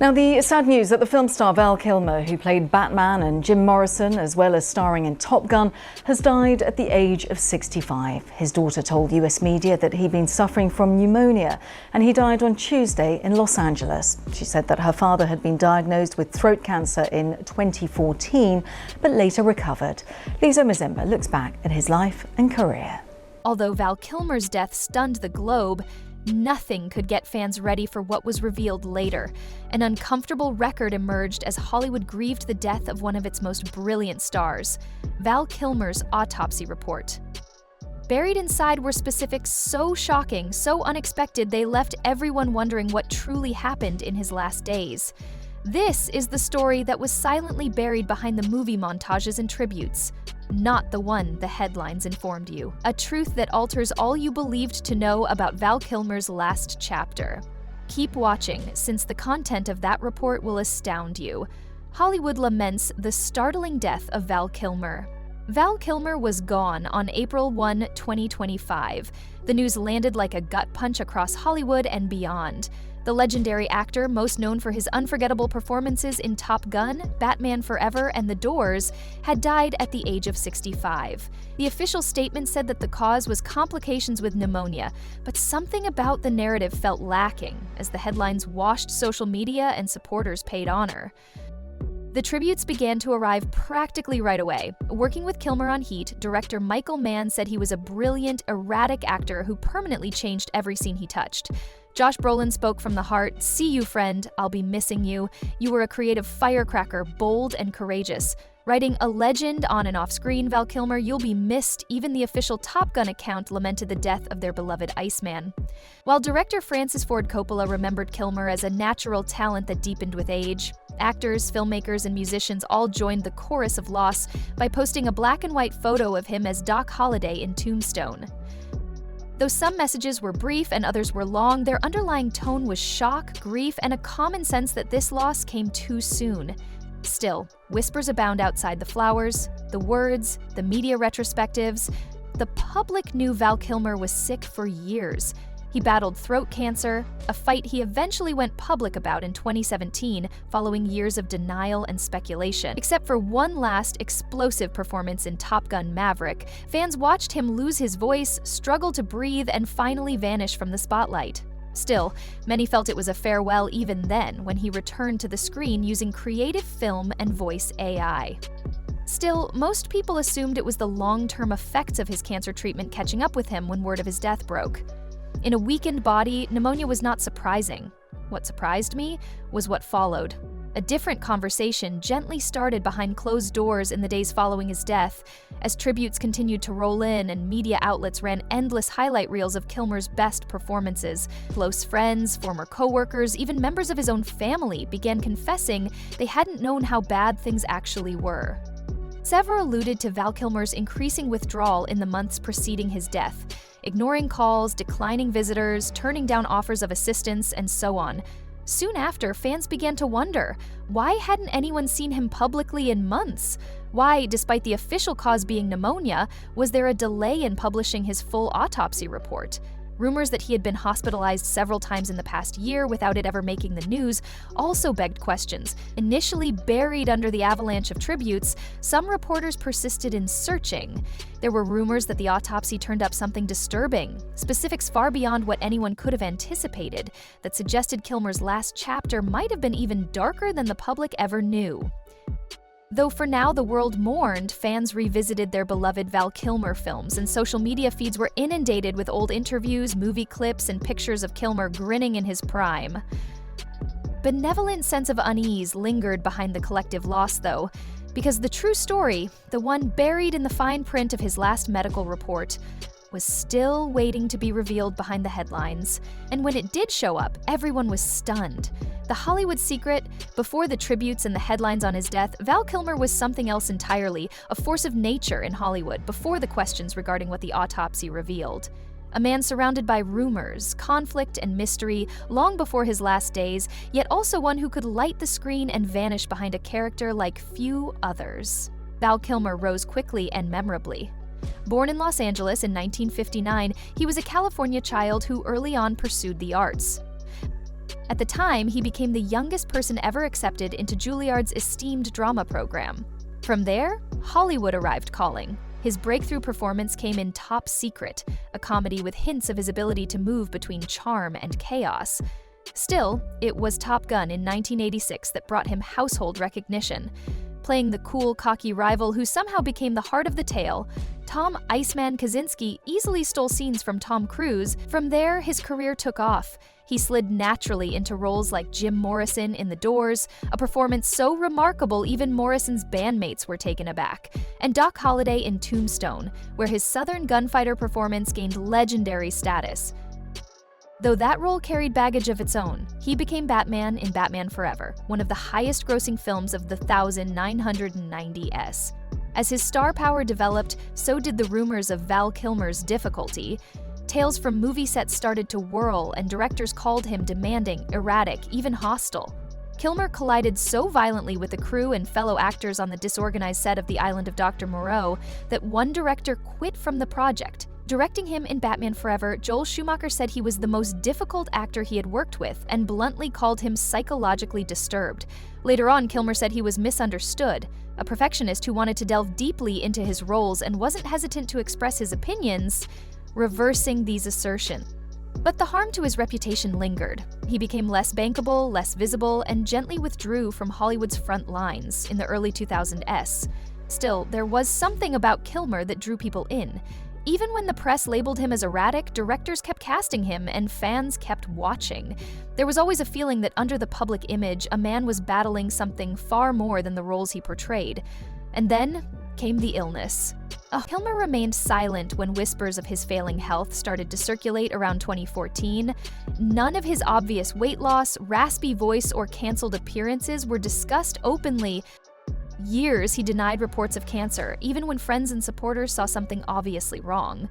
Now, the sad news that the film star Val Kilmer, who played Batman, and Jim Morrison, as well as starring in Top Gun, has died at the age of 65. His daughter told US media that he'd been suffering from pneumonia, and he died on Tuesday in Los Angeles. She said that her father had been diagnosed with throat cancer in 2014, but later recovered. Lisa Mazemba looks back at his life and career. Although Val Kilmer's death stunned the globe, nothing could get fans ready for what was revealed later. An uncomfortable record emerged as Hollywood grieved the death of one of its most brilliant stars, Val Kilmer's autopsy report. Buried inside were specifics so shocking, so unexpected, they left everyone wondering what truly happened in his last days. This is the story that was silently buried behind the movie montages and tributes, not the one the headlines informed you. A truth that alters all you believed to know about Val Kilmer's last chapter. Keep watching, since the content of that report will astound you. Hollywood laments the startling death of Val Kilmer. Val Kilmer was gone on April 1, 2025. The news landed like a gut punch across Hollywood and beyond. The legendary actor, most known for his unforgettable performances in Top Gun, Batman Forever, and The Doors, had died at the age of 65. The official statement said that the cause was complications with pneumonia, but something about the narrative felt lacking as the headlines washed social media and supporters paid honor. The tributes began to arrive practically right away. Working with Kilmer on Heat, director Michael Mann said he was a brilliant, erratic actor who permanently changed every scene he touched. Josh Brolin spoke from the heart, "See you, friend, I'll be missing you. You were a creative firecracker, bold and courageous." Writing a legend on and off screen, Val Kilmer, "You'll be missed." Even the official Top Gun account lamented the death of their beloved Iceman. While director Francis Ford Coppola remembered Kilmer as a natural talent that deepened with age, actors, filmmakers, and musicians all joined the chorus of loss by posting a black and white photo of him as Doc Holliday in Tombstone. Though some messages were brief and others were long, their underlying tone was shock, grief, and a common sense that this loss came too soon. Still, whispers abound outside the flowers, the words, the media retrospectives. The public knew Val Kilmer was sick for years. He battled throat cancer, a fight he eventually went public about in 2017, following years of denial and speculation. Except for one last explosive performance in Top Gun Maverick, fans watched him lose his voice, struggle to breathe, and finally vanish from the spotlight. Still, many felt it was a farewell even then, when he returned to the screen using creative film and voice AI. Still, most people assumed it was the long-term effects of his cancer treatment catching up with him when word of his death broke. In a weakened body, pneumonia was not surprising. What surprised me was what followed. A different conversation gently started behind closed doors in the days following his death, as tributes continued to roll in and media outlets ran endless highlight reels of Kilmer's best performances. Close friends, former co-workers, even members of his own family began confessing they hadn't known how bad things actually were. Several alluded to Val Kilmer's increasing withdrawal in the months preceding his death, ignoring calls, declining visitors, turning down offers of assistance, and so on. Soon after, fans began to wonder, why hadn't anyone seen him publicly in months? Why, despite the official cause being pneumonia, was there a delay in publishing his full autopsy report? Rumors that he had been hospitalized several times in the past year without it ever making the news also begged questions. Initially buried under the avalanche of tributes, some reporters persisted in searching. There were rumors that the autopsy turned up something disturbing, specifics far beyond what anyone could have anticipated, that suggested Kilmer's last chapter might have been even darker than the public ever knew. Though for now the world mourned, fans revisited their beloved Val Kilmer films, and social media feeds were inundated with old interviews, movie clips, and pictures of Kilmer grinning in his prime. Benevolent sense of unease lingered behind the collective loss, though, because the true story, the one buried in the fine print of his last medical report, was still waiting to be revealed behind the headlines. And when it did show up, everyone was stunned. The Hollywood secret, before the tributes and the headlines on his death, Val Kilmer was something else entirely, a force of nature in Hollywood, before the questions regarding what the autopsy revealed. A man surrounded by rumors, conflict, and mystery long before his last days, yet also one who could light the screen and vanish behind a character like few others. Val Kilmer rose quickly and memorably. Born in Los Angeles in 1959, he was a California child who early on pursued the arts. At the time, he became the youngest person ever accepted into Juilliard's esteemed drama program. From there, Hollywood arrived calling. His breakthrough performance came in Top Secret, a comedy with hints of his ability to move between charm and chaos. Still, it was Top Gun in 1986 that brought him household recognition. Playing the cool, cocky rival who somehow became the heart of the tale, Tom "Iceman" Kaczynski easily stole scenes from Tom Cruise. From there, his career took off. He slid naturally into roles like Jim Morrison in The Doors, a performance so remarkable even Morrison's bandmates were taken aback, and Doc Holliday in Tombstone, where his Southern gunfighter performance gained legendary status. Though that role carried baggage of its own, he became Batman in Batman Forever, one of the highest-grossing films of the 1990s. As his star power developed, so did the rumors of Val Kilmer's difficulty. Tales from movie sets started to whirl, and directors called him demanding, erratic, even hostile. Kilmer collided so violently with the crew and fellow actors on the disorganized set of The Island of Dr. Moreau that one director quit from the project. Directing him in Batman Forever, Joel Schumacher said he was the most difficult actor he had worked with and bluntly called him psychologically disturbed. Later on, Kilmer said he was misunderstood, a perfectionist who wanted to delve deeply into his roles and wasn't hesitant to express his opinions, reversing these assertions. But the harm to his reputation lingered. He became less bankable, less visible, and gently withdrew from Hollywood's front lines in the early 2000s. Still, there was something about Kilmer that drew people in. Even when the press labeled him as erratic, directors kept casting him and fans kept watching. There was always a feeling that under the public image, a man was battling something far more than the roles he portrayed. And then came the illness. Kilmer remained silent when whispers of his failing health started to circulate around 2014. None of his obvious weight loss, raspy voice, or canceled appearances were discussed openly. Years he denied reports of cancer, even when friends and supporters saw something obviously wrong.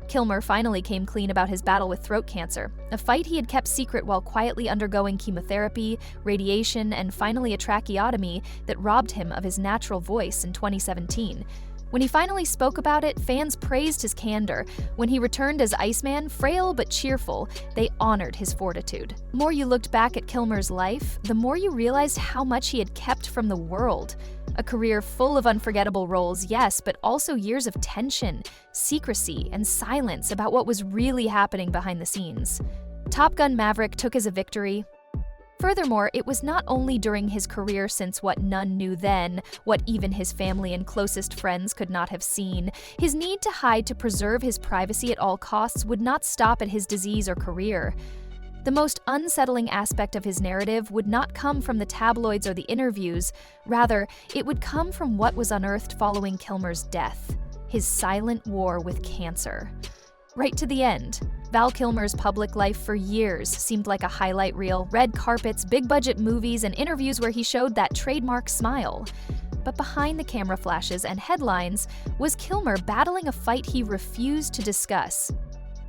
Kilmer finally came clean about his battle with throat cancer, a fight he had kept secret while quietly undergoing chemotherapy, radiation, and finally a tracheotomy that robbed him of his natural voice in 2017. When he finally spoke about it, fans praised his candor. When he returned as Iceman, frail but cheerful, they honored his fortitude. The more you looked back at Kilmer's life, the more you realized how much he had kept from the world. A career full of unforgettable roles, yes, but also years of tension, secrecy, and silence about what was really happening behind the scenes. Top Gun: Maverick took as a victory. Furthermore, it was not only during his career since what none knew then, what even his family and closest friends could not have seen. His need to hide to preserve his privacy at all costs would not stop at his disease or career. The most unsettling aspect of his narrative would not come from the tabloids or the interviews. Rather, it would come from what was unearthed following Kilmer's death: his silent war with cancer. Right to the end, Val Kilmer's public life for years seemed like a highlight reel: red carpets, big-budget movies, and interviews where he showed that trademark smile. But behind the camera flashes and headlines was Kilmer battling a fight he refused to discuss.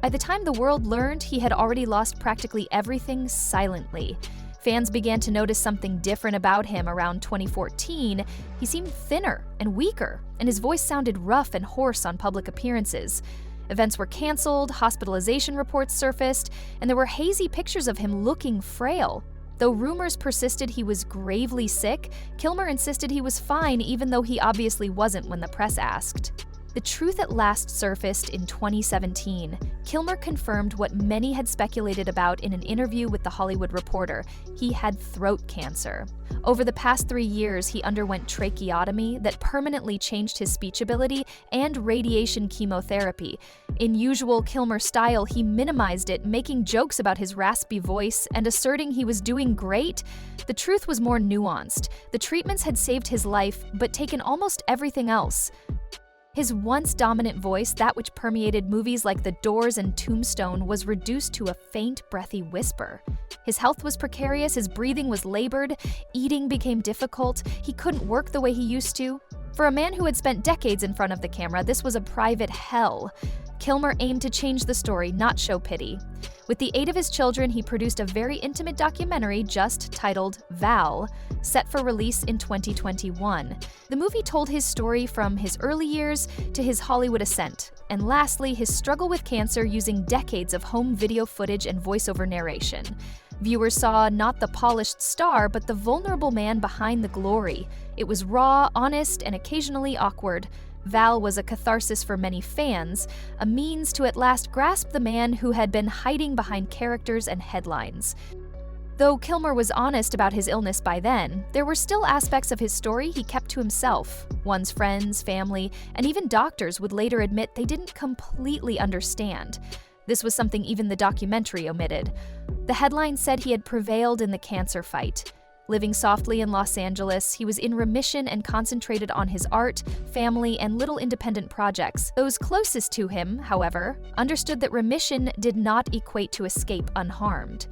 By the time the world learned, he had already lost practically everything silently. Fans began to notice something different about him around 2014. He seemed thinner and weaker, and his voice sounded rough and hoarse on public appearances. Events were canceled, hospitalization reports surfaced, and there were hazy pictures of him looking frail. Though rumors persisted he was gravely sick, Kilmer insisted he was fine even though he obviously wasn't when the press asked. The truth at last surfaced in 2017. Kilmer confirmed what many had speculated about in an interview with The Hollywood Reporter: he had throat cancer. Over the past 3 years, he underwent tracheotomy that permanently changed his speech ability and radiation chemotherapy. In usual Kilmer style, he minimized it, making jokes about his raspy voice and asserting he was doing great. The truth was more nuanced. The treatments had saved his life, but taken almost everything else. His once dominant voice, that which permeated movies like The Doors and Tombstone, was reduced to a faint, breathy whisper. His health was precarious, his breathing was labored, eating became difficult, he couldn't work the way he used to. For a man who had spent decades in front of the camera, this was a private hell. Kilmer aimed to change the story, not show pity. With the aid of his children, he produced a very intimate documentary just titled Val, set for release in 2021. The movie told his story from his early years to his Hollywood ascent, and lastly, his struggle with cancer using decades of home video footage and voiceover narration. Viewers saw not the polished star, but the vulnerable man behind the glory. It was raw, honest, and occasionally awkward. Val was a catharsis for many fans, a means to at last grasp the man who had been hiding behind characters and headlines. Though Kilmer was honest about his illness by then, there were still aspects of his story he kept to himself. One's friends, family, and even doctors would later admit they didn't completely understand. This was something even the documentary omitted. The headline said he had prevailed in the cancer fight. Living softly in Los Angeles, he was in remission and concentrated on his art, family, and little independent projects. Those closest to him, however, understood that remission did not equate to escape unharmed.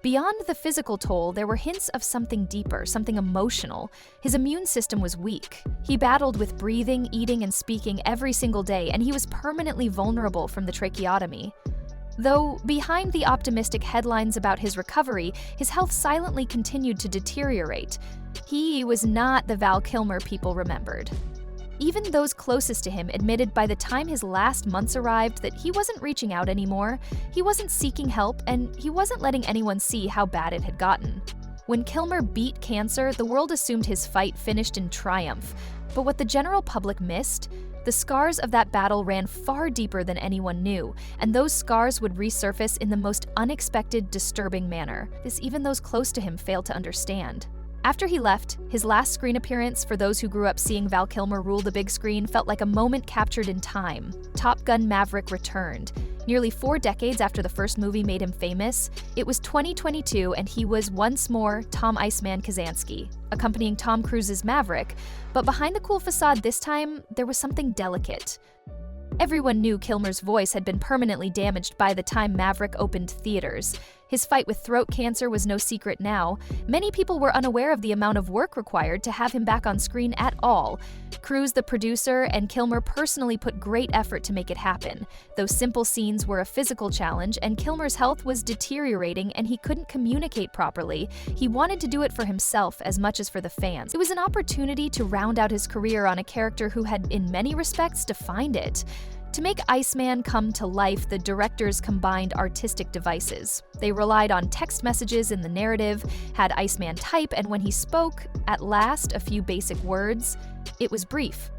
Beyond the physical toll, there were hints of something deeper, something emotional. His immune system was weak. He battled with breathing, eating, and speaking every single day, and he was permanently vulnerable from the tracheotomy. Though behind the optimistic headlines about his recovery, his health silently continued to deteriorate. He was not the Val Kilmer people remembered. Even those closest to him admitted by the time his last months arrived that he wasn't reaching out anymore, he wasn't seeking help, and he wasn't letting anyone see how bad it had gotten. When Kilmer beat cancer, the world assumed his fight finished in triumph. But what the general public missed? The scars of that battle ran far deeper than anyone knew, and those scars would resurface in the most unexpected, disturbing manner. This even those close to him failed to understand. After he left, his last screen appearance, for those who grew up seeing Val Kilmer rule the big screen, felt like a moment captured in time. Top Gun: Maverick returned. Nearly 4 decades after the first movie made him famous, it was 2022 and he was once more Tom "Iceman" Kazansky, accompanying Tom Cruise's Maverick, but behind the cool facade this time, there was something delicate. Everyone knew Kilmer's voice had been permanently damaged by the time Maverick opened theaters. His fight with throat cancer was no secret now. Many people were unaware of the amount of work required to have him back on screen at all. Cruise, the producer, and Kilmer personally put great effort to make it happen. Those simple scenes were a physical challenge, and Kilmer's health was deteriorating and he couldn't communicate properly. He wanted to do it for himself as much as for the fans. It was an opportunity to round out his career on a character who had, in many respects, defined it. To make Iceman come to life, the directors combined artistic devices. They relied on text messages in the narrative, had Iceman type, and when he spoke, at last, a few basic words, it was brief.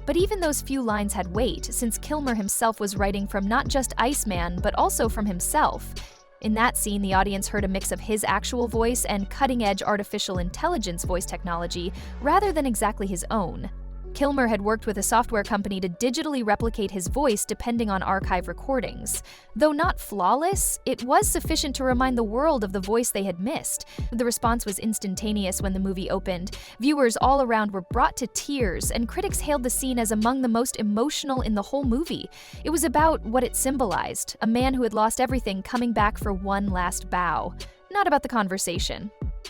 But even those few lines had weight, since Kilmer himself was writing from not just Iceman, but also from himself. In that scene, the audience heard a mix of his actual voice and cutting-edge artificial intelligence voice technology, rather than exactly his own. Kilmer had worked with a software company to digitally replicate his voice depending on archive recordings. Though not flawless, it was sufficient to remind the world of the voice they had missed. The response was instantaneous when the movie opened. Viewers all around were brought to tears, and critics hailed the scene as among the most emotional in the whole movie. It was about what it symbolized, a man who had lost everything coming back for one last bow. Not about the conversation.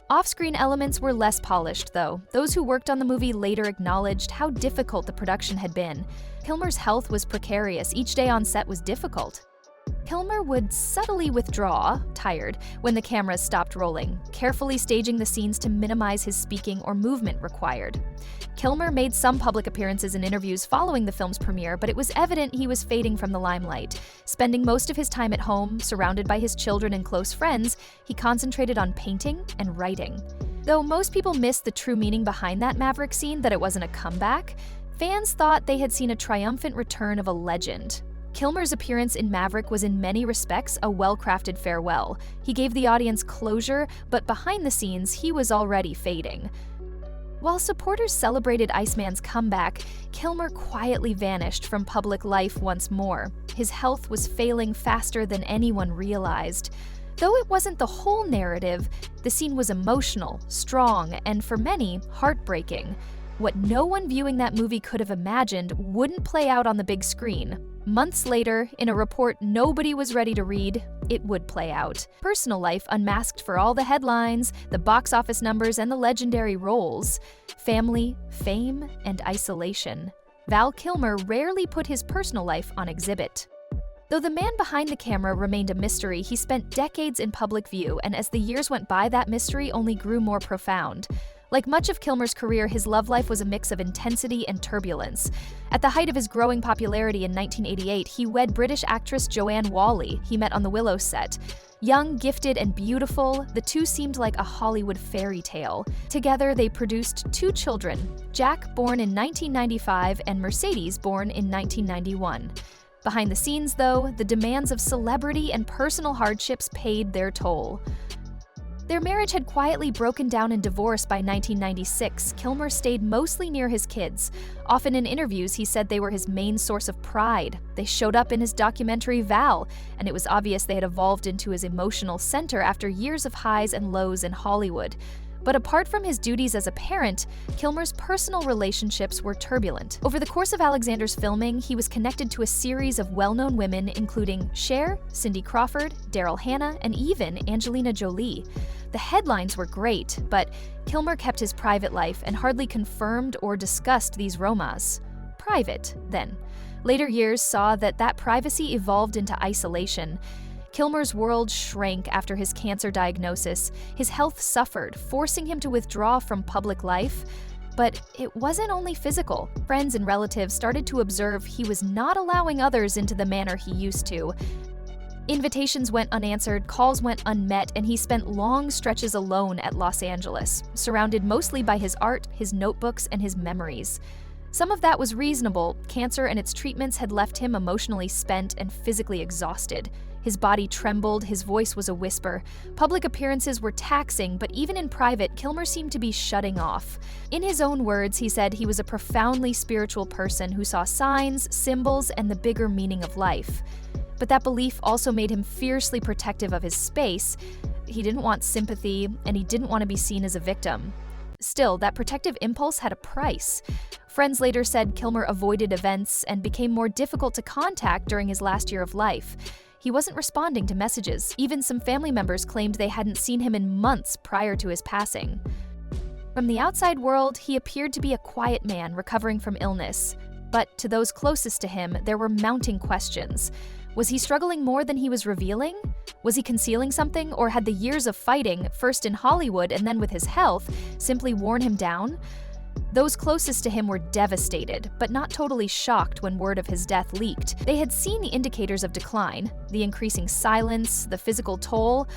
Off-screen elements were less polished, though. Those who worked on the movie later acknowledged how difficult the production had been. Kilmer's health was precarious. Each day on set was difficult. Kilmer would subtly withdraw, tired, when the cameras stopped rolling, carefully staging the scenes to minimize his speaking or movement required. Kilmer made some public appearances and interviews following the film's premiere, but it was evident he was fading from the limelight. Spending most of his time at home, surrounded by his children and close friends, he concentrated on painting and writing. Though most people missed the true meaning behind that Maverick scene, that it wasn't a comeback, fans thought they had seen a triumphant return of a legend. Kilmer's appearance in Maverick was in many respects a well-crafted farewell. He gave the audience closure, but behind the scenes, he was already fading. While supporters celebrated Iceman's comeback, Kilmer quietly vanished from public life once more. His health was failing faster than anyone realized. Though it wasn't the whole narrative, the scene was emotional, strong, and for many, heartbreaking. What no one viewing that movie could have imagined wouldn't play out on the big screen. Months later, in a report nobody was ready to read, it would play out. Personal life unmasked for all the headlines, the box office numbers, and the legendary roles. Family, fame, and isolation. Val Kilmer rarely put his personal life on exhibit. Though the man behind the camera remained a mystery, he spent decades in public view, and as the years went by, that mystery only grew more profound. Like much of Kilmer's career, his love life was a mix of intensity and turbulence. At the height of his growing popularity in 1988, he wed British actress Joanne Whalley he met on the Willow set. Young, gifted, and beautiful, the two seemed like a Hollywood fairy tale. Together, they produced 2 children, Jack, born in 1995, and Mercedes, born in 1991. Behind the scenes, though, the demands of celebrity and personal hardships paid their toll. Their marriage had quietly broken down in divorce by 1996. Kilmer stayed mostly near his kids. Often in interviews, he said they were his main source of pride. They showed up in his documentary Val, and it was obvious they had evolved into his emotional center after years of highs and lows in Hollywood. But apart from his duties as a parent, Kilmer's personal relationships were turbulent. Over the course of Alexander's filming, he was connected to a series of well-known women, including Cher, Cindy Crawford, Daryl Hannah, and even Angelina Jolie. The headlines were great, but Kilmer kept his private life and hardly confirmed or discussed these romas. Private, then. Later years saw that privacy evolved into isolation. Kilmer's world shrank after his cancer diagnosis. His health suffered, forcing him to withdraw from public life. But it wasn't only physical. Friends and relatives started to observe he was not allowing others into the manner he used to. Invitations went unanswered, calls went unmet, and he spent long stretches alone at Los Angeles, surrounded mostly by his art, his notebooks, and his memories. Some of that was reasonable. Cancer and its treatments had left him emotionally spent and physically exhausted. His body trembled, his voice was a whisper. Public appearances were taxing, but even in private, Kilmer seemed to be shutting off. In his own words, he said he was a profoundly spiritual person who saw signs, symbols, and the bigger meaning of life. But that belief also made him fiercely protective of his space. He didn't want sympathy, and he didn't want to be seen as a victim. Still, that protective impulse had a price. Friends later said Kilmer avoided events and became more difficult to contact during his last year of life. He wasn't responding to messages. Even some family members claimed they hadn't seen him in months prior to his passing. From the outside world, he appeared to be a quiet man recovering from illness. But to those closest to him, there were mounting questions. Was he struggling more than he was revealing? Was he concealing something, or had the years of fighting, first in Hollywood and then with his health, simply worn him down? Those closest to him were devastated, but not totally shocked when word of his death leaked. They had seen the indicators of decline, the increasing silence, the physical toll.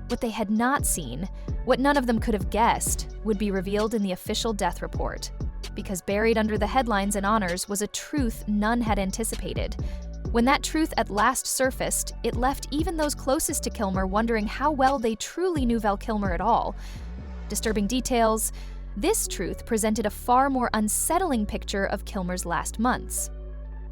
What they had not seen, what none of them could have guessed, would be revealed in the official death report. Because buried under the headlines and honors was a truth none had anticipated. When that truth at last surfaced, it left even those closest to Kilmer wondering how well they truly knew Val Kilmer at all. Disturbing details. This truth presented a far more unsettling picture of Kilmer's last months.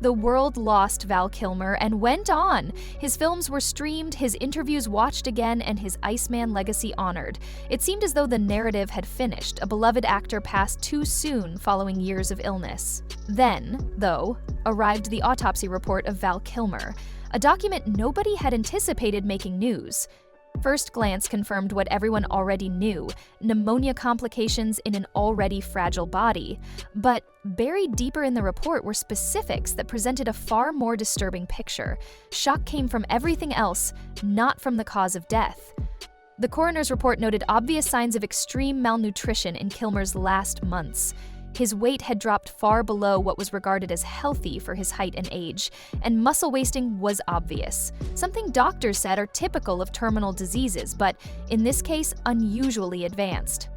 The world lost Val Kilmer and went on. His films were streamed, his interviews watched again, and his Iceman legacy honored. It seemed as though the narrative had finished. A beloved actor passed too soon following years of illness. Then, though, arrived the autopsy report of Val Kilmer, a document nobody had anticipated making news. First glance confirmed what everyone already knew: pneumonia complications in an already fragile body. But buried deeper in the report were specifics that presented a far more disturbing picture. Shock came from everything else, not from the cause of death. The coroner's report noted obvious signs of extreme malnutrition in Kilmer's last months. His weight had dropped far below what was regarded as healthy for his height and age, and muscle wasting was obvious, something doctors said are typical of terminal diseases, but in this case, unusually advanced.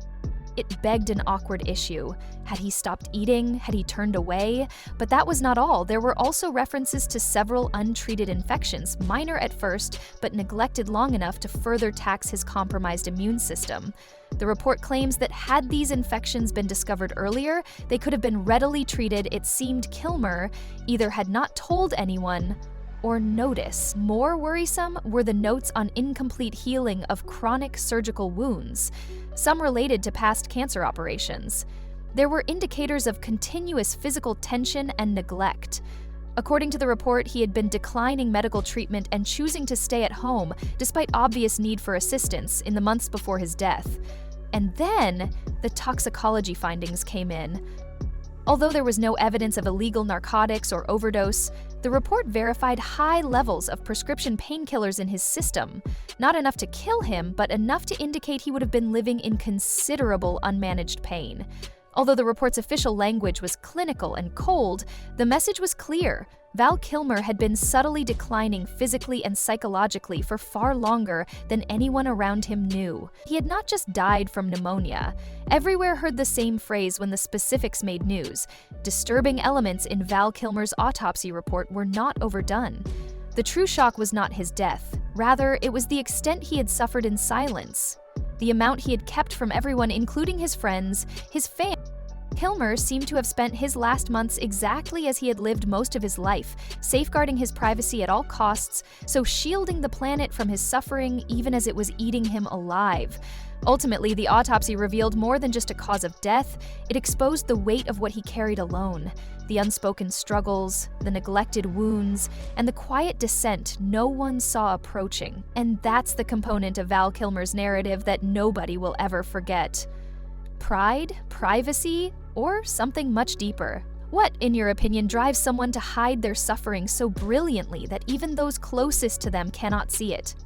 It begged an awkward issue. Had he stopped eating? Had he turned away? But that was not all. There were also references to several untreated infections, minor at first, but neglected long enough to further tax his compromised immune system. The report claims that had these infections been discovered earlier, they could have been readily treated. It seemed Kilmer either had not told anyone or notice. More worrisome were the notes on incomplete healing of chronic surgical wounds, some related to past cancer operations. There were indicators of continuous physical tension and neglect. According to the report, he had been declining medical treatment and choosing to stay at home, despite obvious need for assistance, in the months before his death. And then, the toxicology findings came in. Although there was no evidence of illegal narcotics or overdose, the report verified high levels of prescription painkillers in his system. Not enough to kill him, but enough to indicate he would have been living in considerable unmanaged pain. Although the report's official language was clinical and cold, the message was clear. Val Kilmer had been subtly declining physically and psychologically for far longer than anyone around him knew. He had not just died from pneumonia. Everywhere heard the same phrase when the specifics made news. Disturbing elements in Val Kilmer's autopsy report were not overdone. The true shock was not his death. Rather, it was the extent he had suffered in silence. The amount he had kept from everyone, including his friends, his family. Kilmer seemed to have spent his last months exactly as he had lived most of his life, safeguarding his privacy at all costs, so shielding the planet from his suffering even as it was eating him alive. Ultimately, the autopsy revealed more than just a cause of death. It exposed the weight of what he carried alone, the unspoken struggles, the neglected wounds, and the quiet descent no one saw approaching. And that's the component of Val Kilmer's narrative that nobody will ever forget. Pride, privacy, or something much deeper? What, in your opinion, drives someone to hide their suffering so brilliantly that even those closest to them cannot see it?